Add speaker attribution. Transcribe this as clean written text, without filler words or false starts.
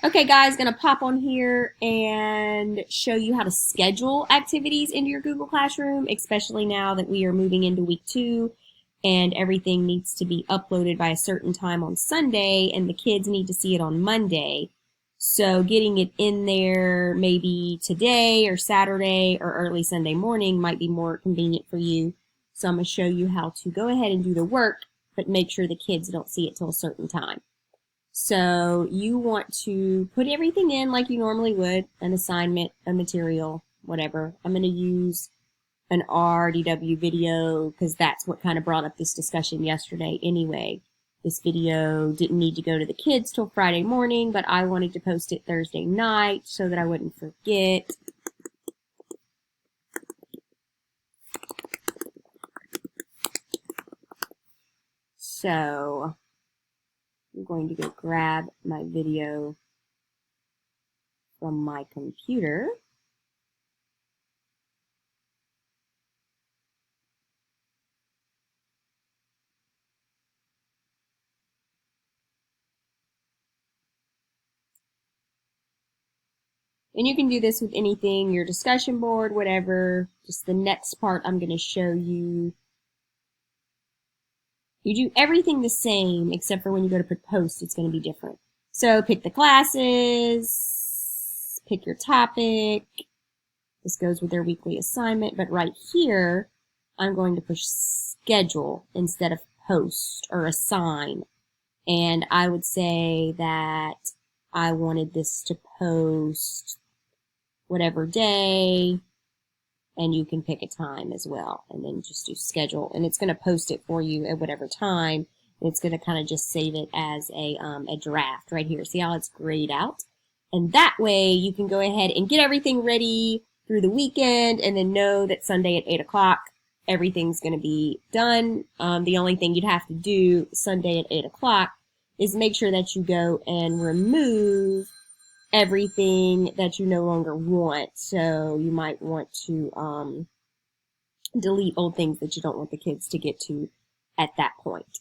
Speaker 1: Okay, guys, gonna pop on here and show you how to schedule activities into your Google Classroom, especially now that we are moving into week 2 and everything needs to be uploaded by a certain time on Sunday and the kids need to see it on Monday. So getting it in there maybe today or Saturday or early Sunday morning might be more convenient for you. So I'm gonna show you how to go ahead and do the work, but make sure the kids don't see it till a certain time. So you want to put everything in like you normally would, an assignment, a material, whatever. I'm going to use an RDW video because that's what kind of brought up this discussion yesterday anyway. This video didn't need to go to the kids till Friday morning, but I wanted to post it Thursday night so that I wouldn't forget. So I'm going to go grab my video from my computer. And you can do this with anything, your discussion board, whatever. Just the next part I'm going to show you. You do everything the same, except for when you go to put post, it's going to be different. So pick the classes, pick your topic. This goes with their weekly assignment, but right here, I'm going to push schedule instead of post or assign. And I would say that I wanted this to post whatever day, and you can pick a time as well, and then just do schedule, and it's going to post it for you at whatever time. It's going to kind of just save it as a draft right here. See how it's grayed out? And that way you can go ahead and get everything ready through the weekend and then know that Sunday at 8 o'clock everything's going to be done. The only thing you'd have to do Sunday at 8 o'clock is make sure that you go and remove everything that you no longer want. So you might want to delete old things that you don't want the kids to get to at that point.